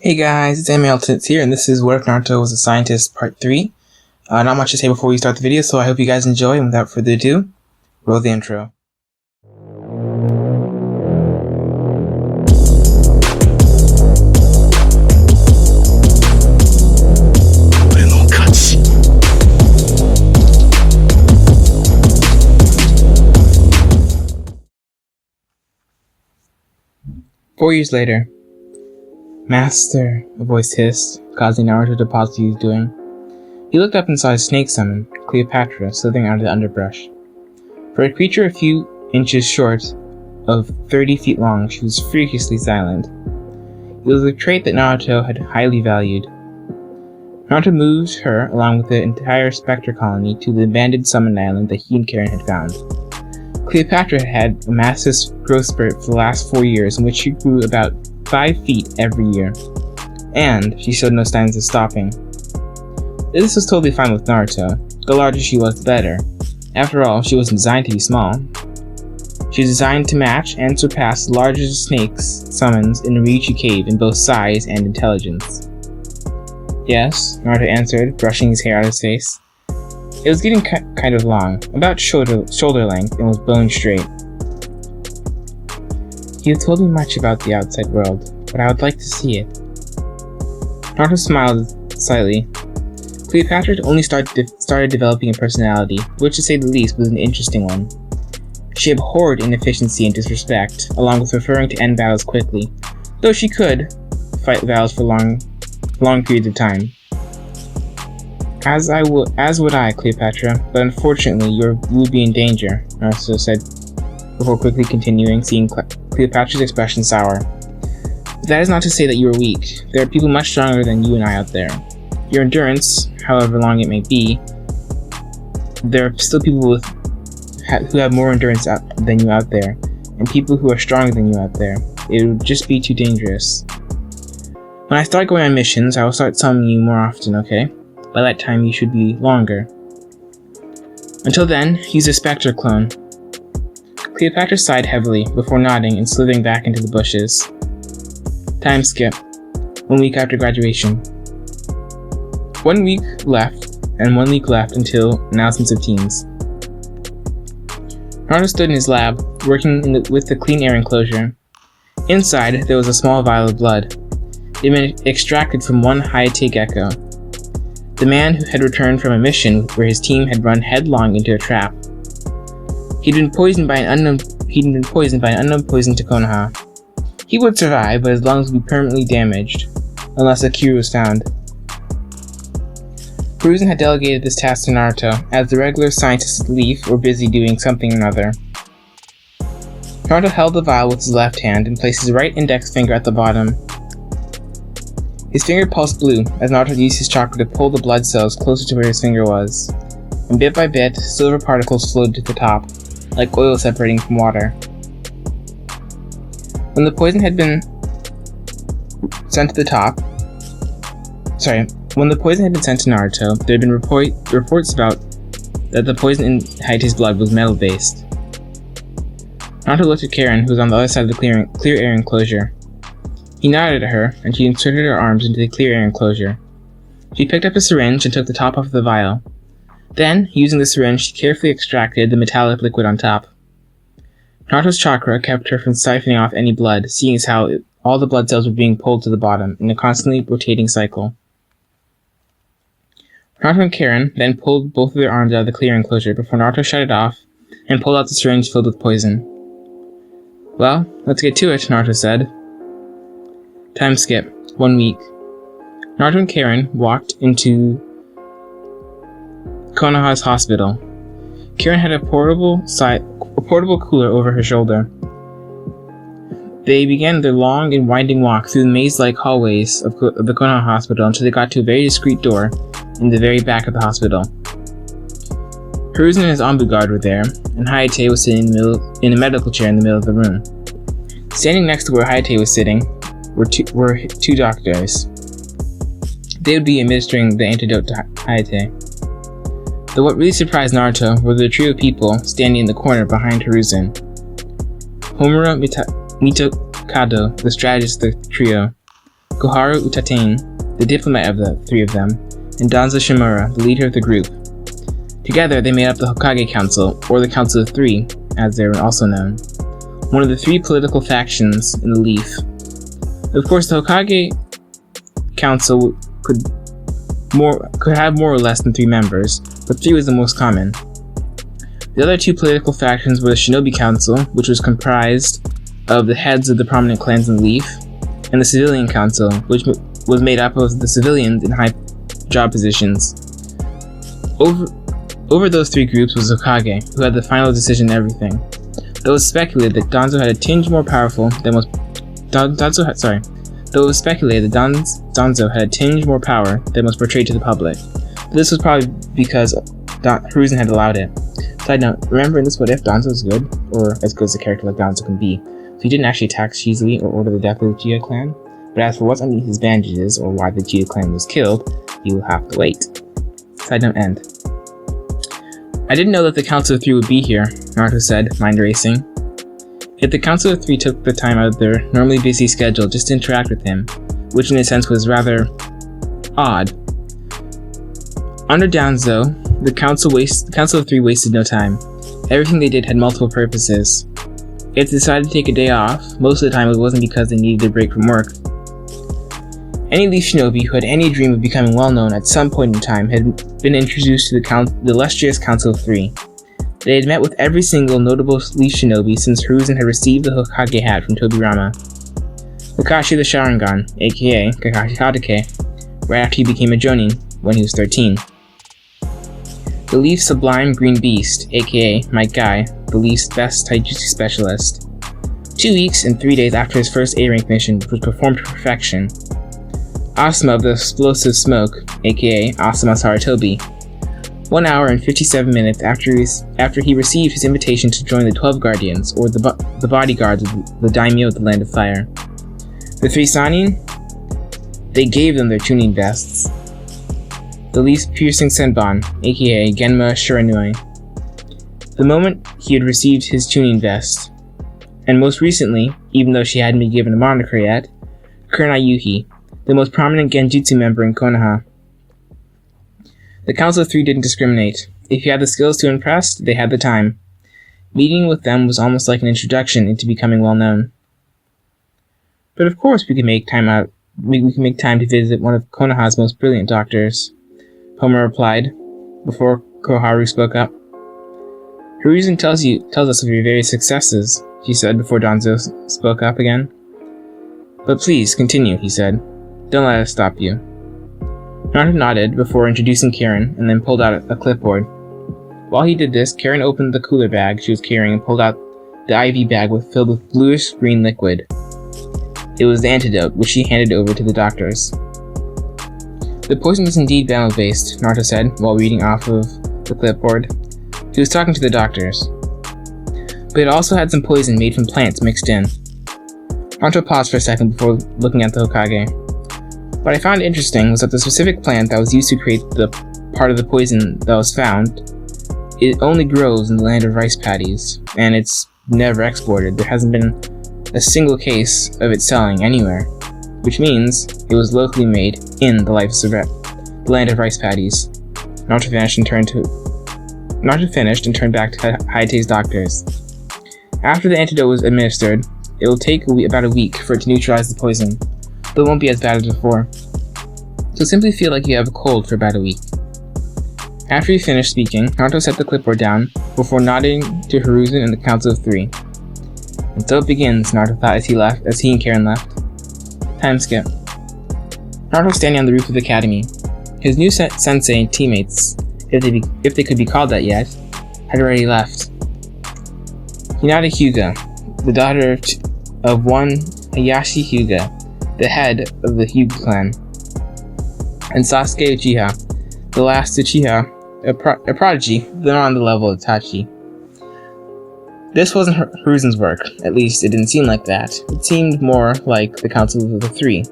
Hey guys, it's MLTits here, and this is What If Naruto Was a Scientist Part 3. Not much to say before we start the video, so I hope you guys enjoy, and without further ado, roll the intro. Four years later. Master, a voice hissed, causing Naruto to pause what he was doing. He looked up and saw his snake summon, Cleopatra, slithering out of the underbrush. For a creature a few inches short of 30 feet long, she was freakishly silent. It was a trait that Naruto had highly valued. Naruto moved her, along with the entire Spectre colony, to the abandoned summon island that he and Karen had found. Cleopatra had a massive growth spurt for the last 4 years, in which she grew about 5 feet every year, and she showed no signs of stopping. This was totally fine with Naruto. The larger she was, the better. After all, she wasn't designed to be small. She was designed to match and surpass the largest snakes summons in Ryuchi Cave in both size and intelligence. Yes, Naruto answered, brushing his hair out of his face. It was getting kind of long, about shoulder length, and was bone straight. You have told me much about the outside world, but I would like to see it. Naruto smiled slightly. Cleopatra had only started developing a personality, which to say the least was an interesting one. She abhorred inefficiency and disrespect, along with preferring to end battles quickly, though she could fight battles for long periods of time. As would I, Cleopatra, but unfortunately you would be in danger, Naruto said, before quickly continuing, seeing Cleopatra's expression sour. But that is not to say that you are weak. There are people much stronger than you and I out there. Your endurance, however long it may be, there are still people who have more endurance than you out there, and people who are stronger than you out there. It would just be too dangerous. When I start going on missions, I will start summoning you more often, okay? By that time, you should be longer. Until then, use a Spectre clone. Cleopatra sighed heavily, before nodding and slithering back into the bushes. Time skip. 1 week after graduation. 1 week left, and 1 week left until announcements of teams. Naruto stood in his lab, working with the clean air enclosure. Inside, there was a small vial of blood. It had been extracted from one Hayate gecko, the man who had returned from a mission where his team had run headlong into a trap. He'd been poisoned by an unknown poison to Konoha. He would survive, but his lungs would be permanently damaged, unless a cure was found. Hiruzen had delegated this task to Naruto, as the regular scientists at Leaf were busy doing something or another. Naruto held the vial with his left hand and placed his right index finger at the bottom. His finger pulsed blue, as Naruto used his chakra to pull the blood cells closer to where his finger was, and bit by bit, silver particles flowed to the top, like oil separating from water. When the poison had been sent to Naruto, there had been reports about that the poison in Hayate's blood was metal-based. Naruto looked at Karen, who was on the other side of the clear air enclosure. He nodded at her, and she inserted her arms into the clear air enclosure. She picked up a syringe and took the top off of the vial. Then, using the syringe, she carefully extracted the metallic liquid on top. Naruto's chakra kept her from siphoning off any blood, seeing as how all the blood cells were being pulled to the bottom in a constantly rotating cycle. Naruto and Karen then pulled both of their arms out of the clear enclosure before Naruto shut it off and pulled out the syringe filled with poison. Well, let's get to it, Naruto said. Time skip. 1 week. Naruto and Karen walked into Konoha's hospital. Karen had a portable cooler over her shoulder. They began their long and winding walk through the maze-like hallways of the Konoha hospital until they got to a very discreet door in the very back of the hospital. Hiruzen and his Anbu guard were there, and Hayate was sitting in a medical chair in the middle of the room. Standing next to where Hayate was sitting were two doctors. They would be administering the antidote to Hayate. Though what really surprised Naruto were the trio of people standing in the corner behind Hiruzen. Homura Mitokado, the strategist of the trio, Koharu Utatain, the diplomat of the three of them, and Danzo Shimura, the leader of the group. Together, they made up the Hokage Council, or the Council of Three, as they were also known, one of the three political factions in the Leaf. Of course, the Hokage Council could have more or less than 3 members, but 3 was the most common. The other 2 political factions were the Shinobi Council, which was comprised of the heads of the prominent clans in the Leaf, and the Civilian Council, which was made up of the civilians in high job positions. Over those 3 groups was Hokage, who had the final decision in everything. Though it was speculated that Danzo had a tinge more powerful than was portrayed to the public. But this was probably because Hiruzen had allowed it. Side note, remember in this What If, Danzo is good, or as good as a character like Danzo can be, so he didn't actually attack Shizui or order the death of the Uchiha clan, but as for what's underneath his bandages or why the Uchiha clan was killed, you will have to wait. Side note end. I didn't know that the Council of Three would be here, Naruto said, mind racing. Yet the Council of Three took the time out of their normally busy schedule just to interact with him, which in a sense was rather odd. Under Danzo, the Council of Three wasted no time. Everything they did had multiple purposes. If they decided to take a day off, most of the time it wasn't because they needed a break from work. Any Leaf Shinobi who had any dream of becoming well-known at some point in time had been introduced to the illustrious Council of Three. They had met with every single notable Leaf Shinobi since Hiruzen had received the Hokage hat from Tobirama. Kakashi the Sharingan, aka Kakashi Hatake, right after he became a Jonin, when he was 13. The Leaf's Sublime Green Beast, aka Mike Guy, the Leaf's best taijutsu specialist. 2 weeks and 3 days after his first A-rank mission, which was performed to perfection. Asuma of the Explosive Smoke, aka Asuma Saratobi. 1 hour and 57 minutes after he received his invitation to join the 12 Guardians, or the bodyguards of the Daimyo of the Land of Fire. The 3 Sannin? They gave them their tuning vests. The Leaf's Piercing Senbon, aka Genma Shiranui. The moment he had received his tuning vest, and most recently, even though she hadn't been given a moniker yet, Kurenai Yuhi, the most prominent Genjutsu member in Konoha. The Council of Three didn't discriminate. If you had the skills to impress, they had the time. Meeting with them was almost like an introduction into becoming well known. But of course we can make time to visit one of Konoha's most brilliant doctors, Homer replied, before Koharu spoke up. Hiruzen tells us of your various successes, she said before Danzo spoke up again. But please, continue, he said. Don't let us stop you. Naruto nodded before introducing Karen and then pulled out a clipboard. While he did this, Karen opened the cooler bag she was carrying and pulled out the IV bag filled with bluish-green liquid. It was the antidote, which she handed over to the doctors. The poison is indeed Vano-based, Naruto said while reading off of the clipboard. He was talking to the doctors. But it also had some poison made from plants mixed in. Naruto paused for a second before looking at the Hokage. What I found interesting was that the specific plant that was used to create the part of the poison that was found, it only grows in the land of rice paddies, and it's never exported. There hasn't been a single case of it selling anywhere, which means it was locally made in the land of rice paddies. Naruto finished and turned back to Hayate's doctors. After the antidote was administered, it will take about a week for it to neutralize the poison, but it won't be as bad as before. So simply feel like you have a cold for about a week. After he finished speaking, Naruto set the clipboard down before nodding to Hiruzen and the Council of Three. And so it begins, Naruto thought as he and Karen left. Time skip. Naruto was standing on the roof of the academy. His new sensei and teammates, if they could be called that yet, had already left. Hinata Hyuga, the daughter of one Hayashi Hyuga, the head of the Hyuga clan, and Sasuke Uchiha, the last Uchiha, a prodigy, though not on the level of Itachi. This wasn't Hiruzen's work, at least it didn't seem like that. It seemed more like the Council of the Three.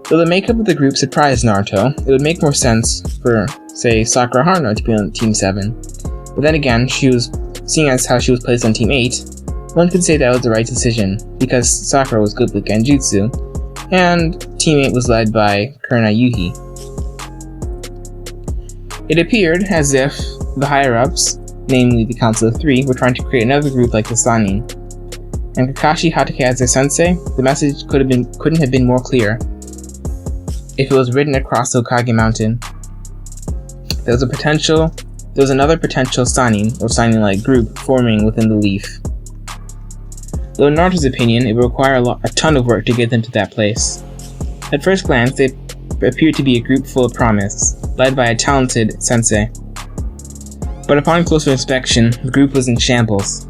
Though the makeup of the group surprised Naruto, it would make more sense for, say, Sakura Haruno to be on Team 7. But then again, seeing as how she was placed on Team 8, one could say that was the right decision, because Sakura was good with Genjutsu, and teammate was led by Kurna Yuhi. It appeared as if the higher-ups, namely the Council of Three, were trying to create another group like the Sannin. And Kakashi Hatake as their sensei, the message couldn't have been more clear if it was written across the Okage Mountain. There was another potential Sannin, or Sannin-like group, forming within the leaf. Though in Naruto's opinion, it would require a ton of work to get them to that place. At first glance, they appeared to be a group full of promise, led by a talented sensei. But upon closer inspection, the group was in shambles.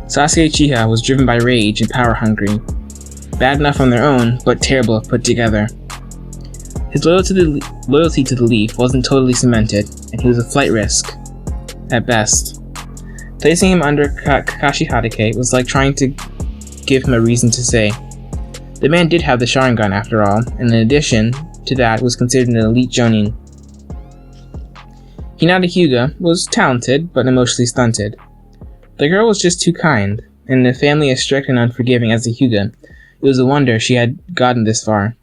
Sasuke Uchiha was driven by rage and power-hungry, bad enough on their own, but terrible if put together. His loyalty to the leaf wasn't totally cemented, and he was a flight risk, at best. Placing him under Kakashi Hatake was like trying to give him a reason to say. The man did have the Sharingan after all, and in addition to that was considered an elite Jonin. Hinata Hyuga was talented, but emotionally stunted. The girl was just too kind, and in a family as strict and unforgiving as the Hyuga, it was a wonder she had gotten this far.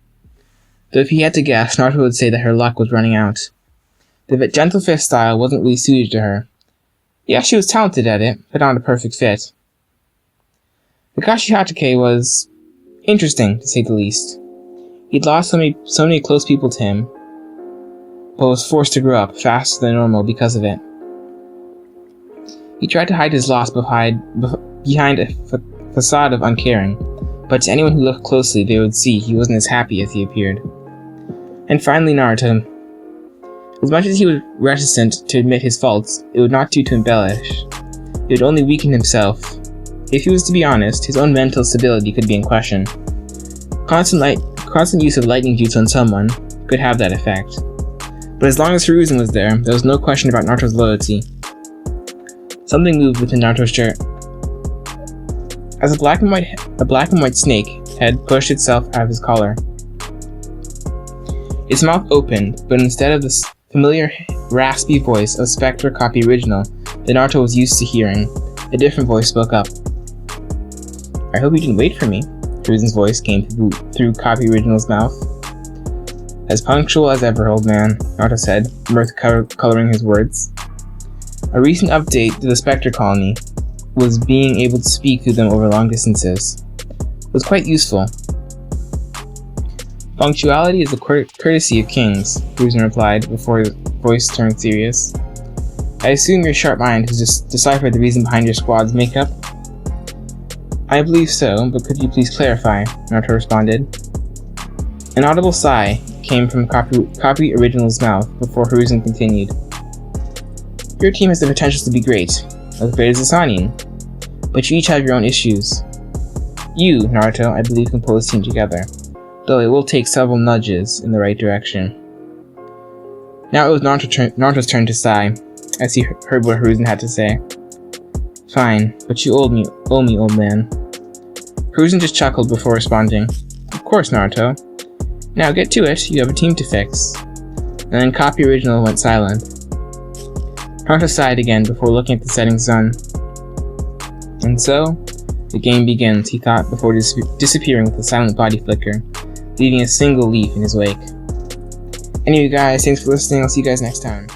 Though if he had to guess, Naruto would say that her luck was running out. The gentle fist style wasn't really suited to her. Yeah, she was talented at it, but not a perfect fit. Kakashi Hatake was interesting, to say the least. He'd lost so many close people to him, but was forced to grow up faster than normal because of it. He tried to hide his loss behind a facade of uncaring, but to anyone who looked closely, they would see he wasn't as happy as he appeared. And finally, Naruto. As much as he was reticent to admit his faults, it would not do to embellish. It would only weaken himself. If he was to be honest, his own mental stability could be in question. Constant use of lightning jutsu on someone could have that effect. But as long as Hiruzen was there was no question about Naruto's loyalty. Something moved within Naruto's shirt. As a black and white snake head pushed itself out of his collar. Its mouth opened, but instead of the familiar raspy voice of Spectre Copy Original that Naruto was used to hearing, a different voice spoke up. "I hope you didn't wait for me," Hiruzen's voice came through Copy Original's mouth. "As punctual as ever, old man," Naruto said, mirth coloring his words. A recent update to the Spectre colony was being able to speak through them over long distances. It was quite useful. "Punctuality is a courtesy of kings," Hiruzen replied before his voice turned serious. "I assume your sharp mind has just deciphered the reason behind your squad's makeup?" "I believe so, but could you please clarify?" Naruto responded. An audible sigh came from Copy Original's mouth before Hiruzen continued. "Your team has the potential to be great, as great as the Sannin, but you each have your own issues. You, Naruto, I believe can pull this team together, though it will take several nudges in the right direction." Now it was Naruto's turn to sigh, as he heard what Hiruzen had to say. "Fine, but you owe me, old man." Hiruzen just chuckled before responding. "Of course, Naruto. Now get to it, you have a team to fix." And then Copy Original went silent. Naruto sighed again before looking at the setting sun. And so, the game begins, he thought, before disappearing with a silent body flicker, leaving a single leaf in his wake. Anyway guys, thanks for listening, I'll see you guys next time.